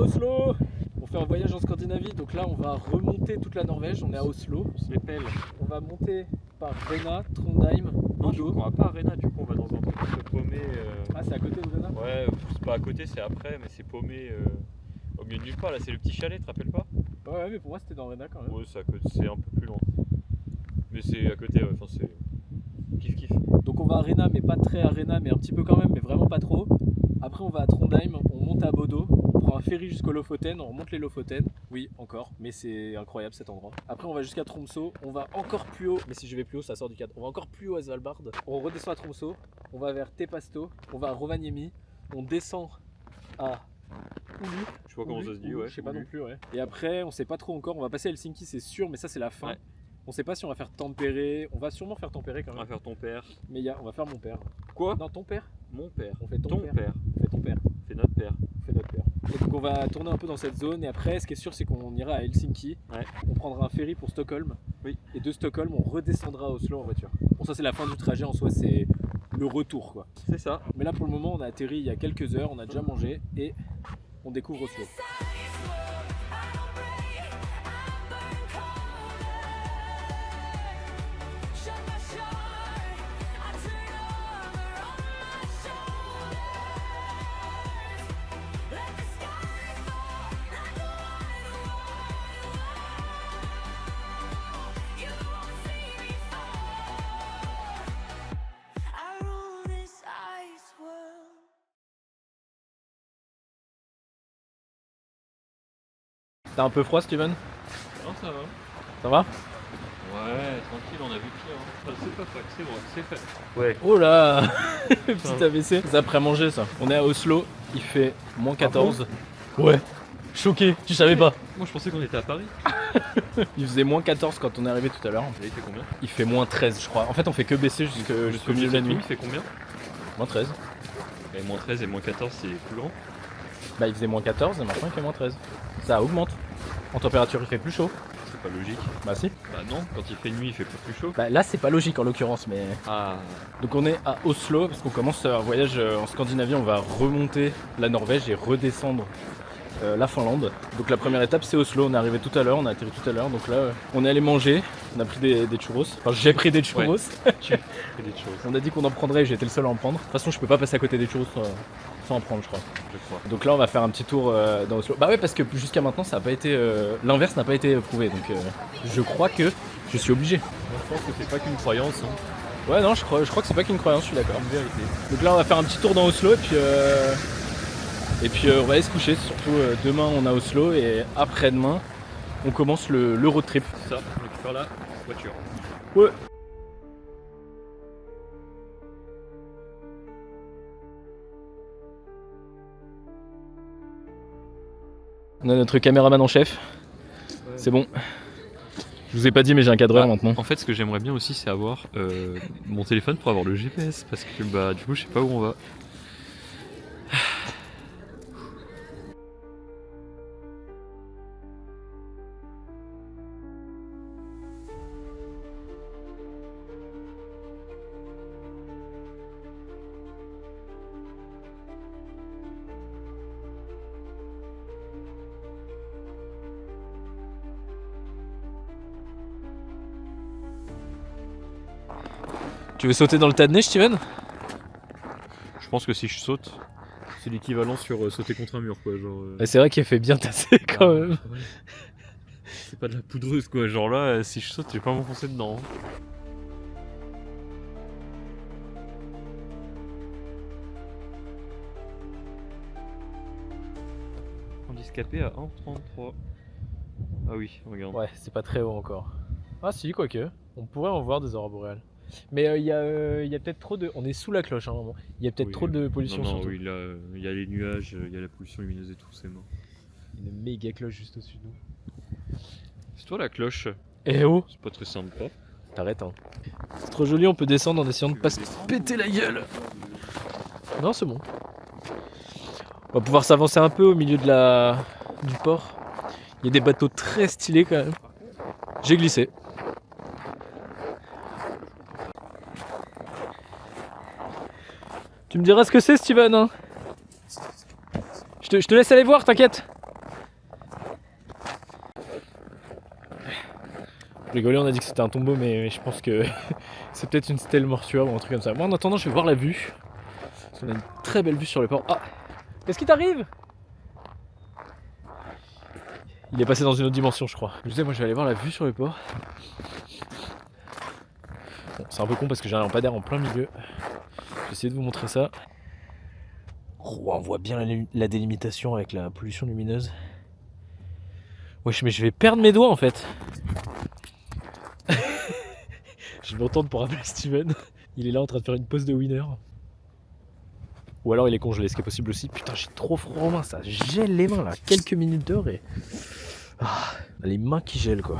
Oslo. On fait un voyage en Scandinavie, donc là on va remonter toute la Norvège, on est à Oslo. On les pelle. On va monter par Rena, Trondheim, Non, du coup, Bodø. on va pas à Rena, du coup, on va dans un truc un peu paumé. Ah, c'est à côté de Rena? Ouais, c'est pas à côté, c'est après, mais c'est paumé au milieu de nulle part. Là, c'est le petit chalet, tu te rappelles pas? Ouais, mais pour moi c'était dans Rena quand même. Ouais, c'est à côté, c'est un peu plus loin. Mais c'est à côté, ouais, enfin, c'est kiff kiff. Donc on va à Rena, mais pas très à Rena, mais un petit peu quand même, mais vraiment pas trop. Après on va à Trondheim, on monte à Bodø, on prend un ferry jusqu'au Lofoten, on remonte les Lofoten. Oui, encore, mais c'est incroyable cet endroit. Après on va jusqu'à Tromsø, on va encore plus haut, mais si je vais plus haut ça sort du cadre. On va encore plus haut à Svalbard, on redescend à Tromsø, on va vers Tepasto, on va à Rovaniemi, on descend à Oulu. Je sais pas comment ça se dit, ouais. Je sais pas non plus, ouais. Et après on sait pas trop encore, on va passer à Helsinki c'est sûr, mais ça c'est la fin. Ouais. On sait pas si on va faire Tempéré, on va sûrement faire Tempéré quand On même. va faire ton père. Mais on va faire mon père. Quoi? Non, ton père. Mon père. On fait ton père. père. On fait ton père. On fait notre père. On fait notre père. Et donc on va tourner un peu dans cette zone et après ce qui est sûr c'est qu'on ira à Helsinki. Ouais. On prendra un ferry pour Stockholm. Oui. Et de Stockholm on redescendra à Oslo en voiture. Bon ça c'est la fin du trajet en soi, c'est le retour quoi. C'est ça. Mais là pour le moment on a atterri il y a quelques heures, on a déjà mangé et on découvre Oslo. T'as un peu froid Steven? Non, ça va. Ça va? Ouais, tranquille, on a vu pire. Hein. C'est pas fait, c'est bon, c'est fait. Ouais. Oh là petit AVC. C'est après manger ça. On est à Oslo, il fait moins 14. Ouais. Choqué, tu savais pas. Moi je pensais qu'on était à Paris. Il faisait moins 14 quand on est arrivé tout à l'heure. Et il fait combien? Il fait moins 13 je crois. En fait on fait que baisser jusqu'au milieu de la nuit. Il fait combien? Moins 13. Et moins 13 et moins 14 c'est plus grand. Bah il faisait moins 14 et maintenant il fait moins 13. Ça augmente. En température il fait plus chaud. C'est pas logique. Bah si. Bah non, quand il fait nuit il fait pas plus chaud. Bah là c'est pas logique en l'occurrence mais... Ah. Donc on est à Oslo parce qu'on commence un voyage en Scandinavie. On va remonter la Norvège et redescendre la Finlande. Donc la première étape c'est Oslo. On est arrivé tout à l'heure, on a atterri tout à l'heure. Donc là on est allé manger, on a pris des churros. Enfin j'ai pris des churros. Ouais. Tu fais des choses. On a dit qu'on en prendrait et j'ai été le seul à en prendre. De toute façon je peux pas passer à côté des churros sans en prendre je crois. Je crois. Donc là on va faire un petit tour dans Oslo. Bah ouais parce que jusqu'à maintenant ça a pas été l'inverse n'a pas été prouvé donc je crois que je suis obligé. Moi je pense que c'est pas qu'une croyance. Hein. Ouais non je crois que c'est pas qu'une croyance, je suis d'accord. Une vérité. Donc là on va faire un petit tour dans Oslo et puis on va aller se coucher. Surtout demain on a Oslo et après-demain on commence le road trip. C'est ça, on récupère la voiture. Ouais. On a notre caméraman en chef. Ouais. C'est bon. Je vous ai pas dit mais j'ai un cadreur maintenant. En fait ce que j'aimerais bien aussi c'est avoir mon téléphone pour avoir le GPS parce que bah du coup je sais pas où on va. Tu veux sauter dans le tas de neige Steven? Je pense que si je saute, c'est l'équivalent sur sauter contre un mur quoi. Genre, C'est vrai qu'il fait bien tasser quand même. Ouais. C'est pas de la poudreuse quoi. Genre là, si je saute, je vais pas m'enfoncer dedans. Hein. Handicapé à 1,33. Ah oui, regarde. Ouais, c'est pas très haut encore. Ah si, quoique. On pourrait en voir des aurores boréales. Mais il y a peut-être trop de... On est sous la cloche, hein, vraiment. Il y a peut-être Oui, trop de pollution non, surtout. oui, là, il y a les nuages, il y a la pollution lumineuse et tout, c'est mort. Une méga cloche juste au-dessus de nous. C'est toi la cloche. Eh oh! C'est pas très sympa. T'arrêtes, hein. C'est trop joli, on peut descendre en essayant de pas se péter la gueule. Non, c'est bon. On va pouvoir s'avancer un peu au milieu du port. Il y a des bateaux très stylés quand même. J'ai glissé. Tu me diras ce que c'est, Steven, hein? Je te laisse aller voir, t'inquiète. Rigolé, on a dit que c'était un tombeau, mais je pense que c'est peut-être une stèle mortuaire ou un truc comme ça. Moi en attendant, je vais voir la vue. Parce qu'on a une très belle vue sur le port. Ah, qu'est-ce qui t'arrive? Il est passé dans une autre dimension, je crois. Je disais, moi je vais aller voir la vue sur le port. Bon, c'est un peu con parce que j'ai un lampadaire en plein milieu. Je vais essayer de vous montrer ça. Oh, on voit bien la délimitation avec la pollution lumineuse. Wesh, mais je vais perdre mes doigts en fait. Je vais m'entendre pour appeler Steven. Il est là en train de faire une pause de winner. Ou alors il est congelé, ce qui est possible aussi. Putain, j'ai trop froid aux mains, ça gèle les mains là. Quelques minutes d'heure et. Ah, les mains qui gèlent quoi.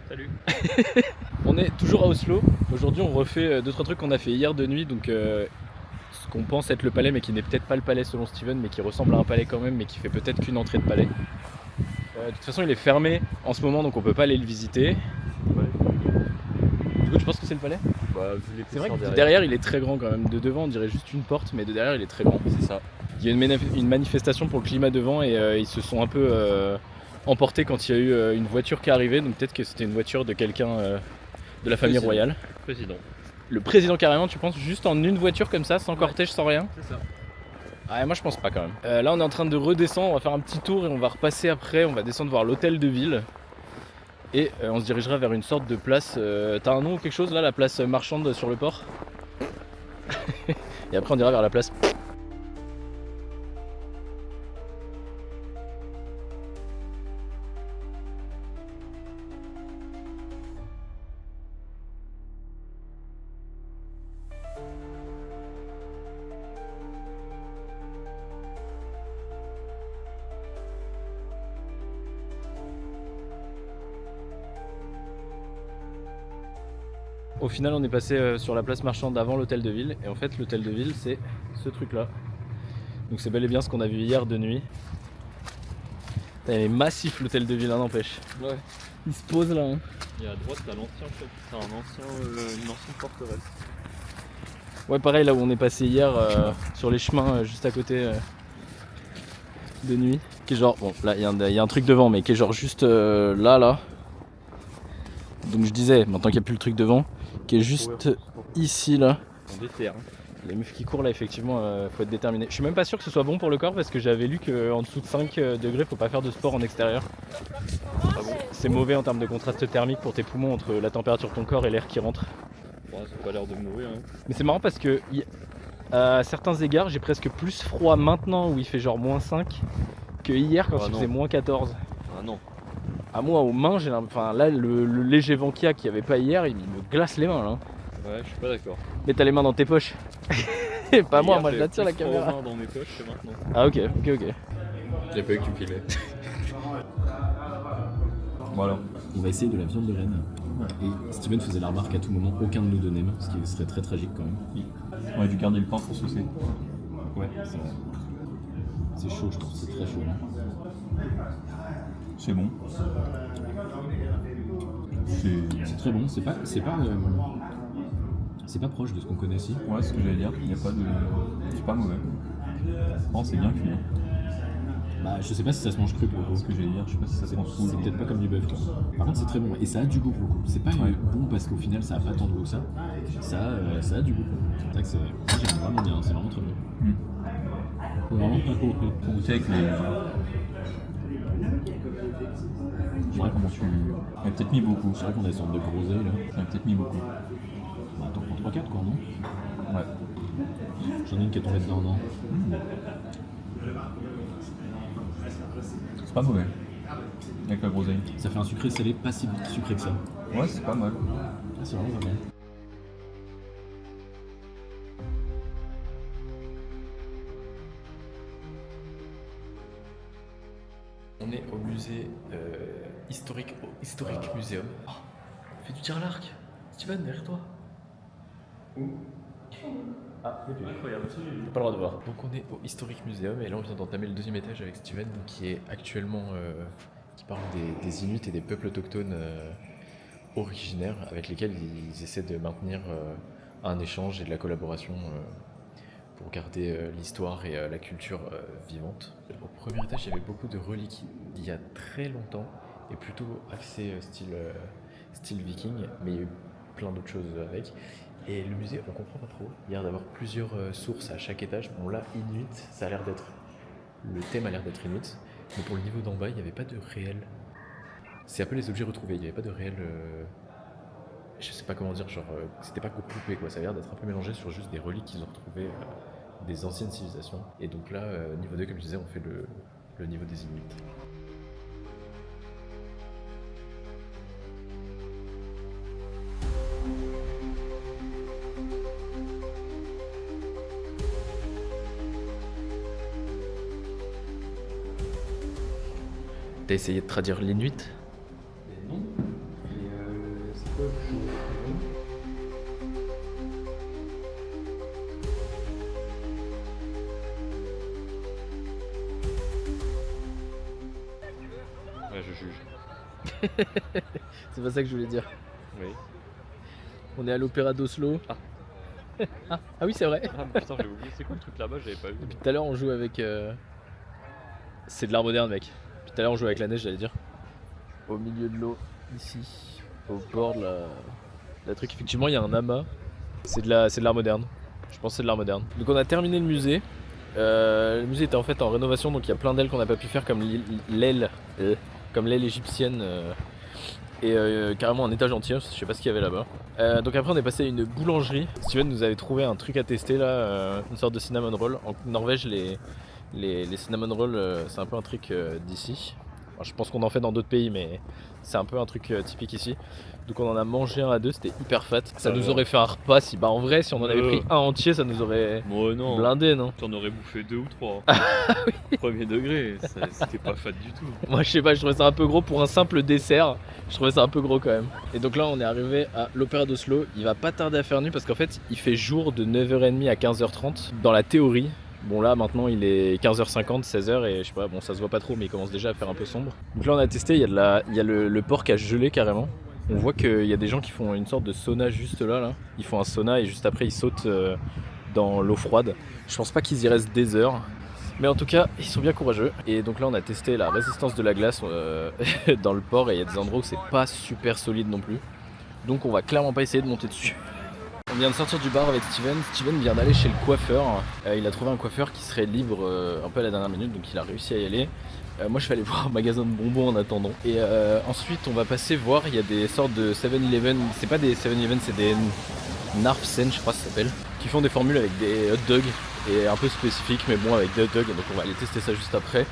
Salut. On est toujours à Oslo. Aujourd'hui, on refait 2-3 trucs qu'on a fait hier de nuit. Donc, ce qu'on pense être le palais, mais qui n'est peut-être pas le palais selon Steven, mais qui ressemble à un palais quand même, mais qui fait peut-être qu'une entrée de palais. De toute façon, il est fermé en ce moment, donc on peut pas aller le visiter. Du coup, tu penses que c'est le palais? Bah, vu les C'est vrai que poussières de derrière, il est très grand quand même. De devant, on dirait juste une porte, mais de derrière, il est très grand. c'est ça. Il y a une manifestation pour le climat devant et ils se sont un peu emportés quand il y a eu une voiture qui est arrivée. Donc peut-être que c'était une voiture de quelqu'un de la famille royale. Président. Le président carrément, tu penses, juste en une voiture comme ça, sans cortège, sans rien? C'est ça. Ah, moi je pense pas quand même. Là on est en train de redescendre, on va faire un petit tour et on va repasser après, on va descendre voir l'hôtel de ville. Et on se dirigera vers une sorte de place. T'as un nom ou quelque chose là, la place marchande sur le port? Et après on ira vers la place. Au final, on est passé sur la place marchande avant l'hôtel de ville. Et en fait, l'hôtel de ville, c'est ce truc-là. Donc c'est bel et bien ce qu'on a vu hier de nuit. Il est massif l'hôtel de ville, hein, n'empêche. Ouais. Il se pose là. Hein. Et à droite, t'as l'ancien château. C'est une ancienne forteresse. Ouais, pareil, là où on est passé hier, sur les chemins juste à côté de nuit. Qui est genre, bon, là, il y a un truc devant, mais qui est genre juste là. Donc je disais, maintenant qu'il n'y a plus le truc devant, qui est juste ici là. On déterre. Les meufs qui courent là, effectivement, faut être déterminé. Je suis même pas sûr que ce soit bon pour le corps parce que j'avais lu qu'en dessous de 5 degrés, faut pas faire de sport en extérieur. Ah bon? C'est mauvais en termes de contraste thermique pour tes poumons entre la température de ton corps et l'air qui rentre. Ouais, ça a pas l'air de mourir. Hein. Mais c'est marrant parce que à certains égards, j'ai presque plus froid maintenant où il fait genre moins 5 que hier quand il faisait moins 14. Ah non. À moi, aux mains, enfin là, le léger vent qu'il y a avait pas hier, il me glace les mains là. Ouais, je suis pas d'accord. Mais t'as les mains dans tes poches. Et pas moi, Hier, je la tire la j'avais plus caméra. froid aux mains dans mes poches que maintenant. Ah ok. J'ai pas eu que tu me filmais. Voilà. On va essayer de la viande de renne. Et Steven faisait la remarque à tout moment, aucun de nous de nem, ce qui serait très tragique quand même. On a dû garder le pain pour saucer. Ouais, c'est chaud, je pense, c'est très chaud. C'est bon. C'est très bon, c'est pas proche de ce qu'on connaît ici. Ouais, c'est ce que j'allais dire. Il y a pas de. C'est pas mauvais. Non, c'est bien cuit. Bah, je sais pas si ça se mange cru pour le coup. C'est ce que j'allais dire. Je sais pas si ça se mange C'est peut-être pas comme du bœuf, toi. Par contre, c'est très bon et ça a du goût pour le coup. C'est pas bon parce qu'au final, ça a pas tant de goût que ça. Ça a du goût. C'est vrai que j'aime vraiment bien, c'est vraiment très bon. C'est vraiment très cool. Faut goûter avec les. Je dirais comment tu. On a peut-être mis beaucoup. C'est vrai qu'on a une sorte de groseille là. On a peut-être mis beaucoup. Bah, t'en prends 3-4 quoi, non? Ouais. J'en ai une qui est tombée dedans, non? C'est pas mauvais. Avec la groseille. Ça fait un sucré salé pas si sucré que ça. Ouais, c'est pas mal. Ah, c'est vraiment pas mal. On est au musée historique muséum. Oh, fais du tir à l'arc. Steven, derrière toi. Où? Ah, Incroyable. pas le droit de voir. Donc on est au Historic Museum et là on vient d'entamer le 2e étage avec Steven qui est actuellement qui parle des Inuits et des peuples autochtones originaires avec lesquels ils essaient de maintenir un échange et de la collaboration pour garder l'histoire et la culture vivante. Au premier étage il y avait beaucoup de reliques d'il y a très longtemps et plutôt axé style viking, mais il y a eu plein d'autres choses avec. Et le musée, on comprend pas trop. Il y a l'air d'avoir plusieurs sources à chaque étage. Bon là, Inuit, ça a l'air d'être... Le thème a l'air d'être Inuit. Mais pour le niveau d'en bas, il n'y avait pas de réel... C'est un peu les objets retrouvés. Il n'y avait pas de réel... Je sais pas comment dire, genre... c'était pas coupé quoi. Ça a l'air d'être un peu mélangé sur juste des reliques qu'ils ont retrouvées des anciennes civilisations. Et donc là, niveau 2, comme je disais, on fait le niveau des Inuits. T'as essayé de traduire l'Inuit? Non. Et c'est quoi le jour? Ouais, je juge. C'est pas ça que je voulais dire. Oui. On est à l'Opéra d'Oslo. Ah oui, c'est vrai. Ah putain, j'avais oublié. C'est quoi le truc là-bas? J'avais pas vu. Depuis tout à l'heure, on joue avec. C'est de l'art moderne, mec. Depuis tout à l'heure, on joue avec la neige, j'allais dire. Au milieu de l'eau, ici, au bord de la truc. Effectivement, il y a un amas. C'est de l'art moderne. Je pense que c'est de l'art moderne. Donc, on a terminé le musée. Le musée était en fait en rénovation, donc il y a plein d'ailes qu'on n'a pas pu faire, comme l'aile égyptienne. Et carrément un étage entier, je sais pas ce qu'il y avait là-bas. Donc après on est passé à une boulangerie. Steven nous avait trouvé un truc à tester là, une sorte de cinnamon roll. En Norvège les cinnamon rolls c'est un peu un truc d'ici. Alors, je pense qu'on en fait dans d'autres pays mais c'est un peu un truc typique ici. Donc on en a mangé un à deux, c'était hyper fat. Ça nous aurait fait un repas si en vrai si on en avait pris un entier ça nous aurait non. blindé, non? T'en aurais bouffé 2 ou 3. Premier degré, c'était pas fat du tout. Moi je sais pas, je trouvais ça un peu gros pour un simple dessert. Je trouvais ça un peu gros quand même. Et donc là on est arrivé à l'Opéra d'Oslo. Il va pas tarder à faire nuit parce qu'en fait il fait jour de 9h30 à 15h30 dans la théorie. Bon là maintenant il est 15h50, 16h et je sais pas, bon ça se voit pas trop mais il commence déjà à faire un peu sombre. Donc là on a testé, il y a le porc à geler carrément. On voit qu'il y a des gens qui font une sorte de sauna juste là. Ils font un sauna et juste après ils sautent dans l'eau froide. Je pense pas qu'ils y restent des heures. Mais en tout cas, ils sont bien courageux. Et donc là, on a testé la résistance de la glace dans le port. Et il y a des endroits où c'est pas super solide non plus. Donc on va clairement pas essayer de monter dessus. On vient de sortir du bar avec Steven. Steven vient d'aller chez le coiffeur. Il a trouvé un coiffeur qui serait libre un peu à la dernière minute. Donc il a réussi à y aller. Moi je vais aller voir un magasin de bonbons en attendant. Et ensuite on va passer voir, il y a des sortes de 7-Eleven. C'est pas des 7-Eleven, c'est des Narfsen je crois que ça s'appelle. Qui font des formules avec des hot dogs. Et un peu spécifique mais bon avec des hot dogs, donc on va aller tester ça juste après.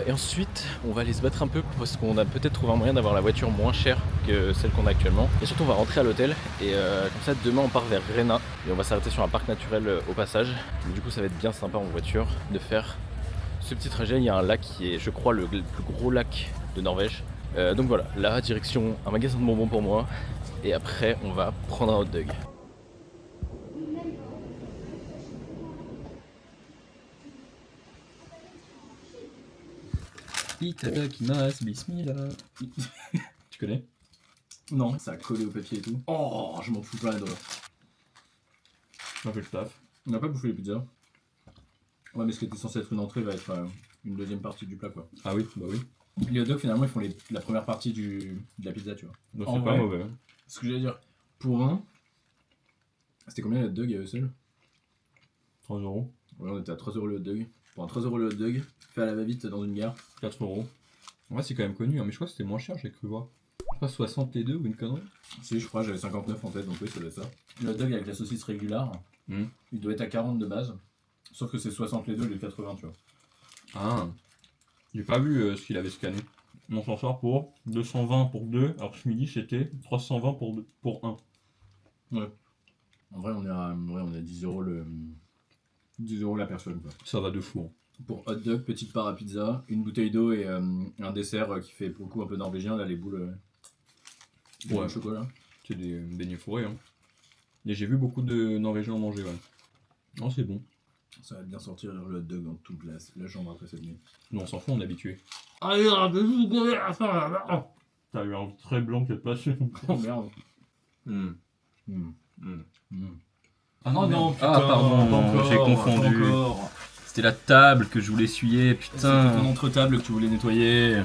Et ensuite on va aller se battre un peu parce qu'on a peut-être trouvé un moyen d'avoir la voiture moins chère que celle qu'on a actuellement. Et surtout on va rentrer à l'hôtel et comme ça demain on part vers Rena et on va s'arrêter sur un parc naturel au passage. Donc, du coup ça va être bien sympa en voiture de faire ce petit trajet. Il y a un lac qui est je crois le plus gros lac de Norvège. Donc voilà, là direction un magasin de bonbons pour moi et après on va prendre un hot dog. Itadakimasu, bismillah. Tu connais? Non, ça a collé au papier et tout. Oh, je m'en fous plein les doigts. On fait le taf. On n'a pas bouffé les pizzas. Ouais, mais ce qui était censé être une entrée va être une deuxième partie du plat, quoi. Ah oui, bah oui. Les hot dogs, finalement, ils font la première partie de la pizza, tu vois. Donc En c'est pas vrai, mauvais. Ce que j'allais dire, pour un, c'était combien les hot dogs à eux seuls? 3 euros. Ouais, on était à 3€ le hot dog. Pour un 3€ le hot dog, fait à la va-vite dans une gare. 4 euros. Ouais, c'est quand même connu, hein, mais je crois que c'était moins cher, j'ai cru voir. Je crois 60 les deux ou une connerie. Si, je crois, j'avais 59 en tête, donc oui, ça doit être ça. Le hot dog avec la saucisse régulière, il doit être à 40 de base. Sauf que c'est 60 les deux, il est 80, tu vois. Ah. J'ai pas vu ce qu'il avait scanné. On s'en sort pour 220 pour 2, alors ce midi c'était 320 pour 1. Ouais. En vrai, on est à 10€ 10€ la personne, quoi. Ça va de fou. Hein. Pour hot dog, petite part à pizza, une bouteille d'eau et un dessert qui fait pour le coup un peu norvégien, là, les boules de chocolat. C'est des beignets fourrés. Hein. Et j'ai vu beaucoup de Norvégiens en manger, ouais. Non, c'est bon. Ça va bien sortir le hot dog dans toute la chambre après cette nuit. Nous, on s'en fout, on est habitué. T'as eu un trait blanc qui est passé. Oh merde. Ah Oh non, putain, ah pardon, pas encore, j'ai confondu. pas encore. C'était la table que je voulais essuyer, C'était putain. ton entre-table que tu voulais nettoyer.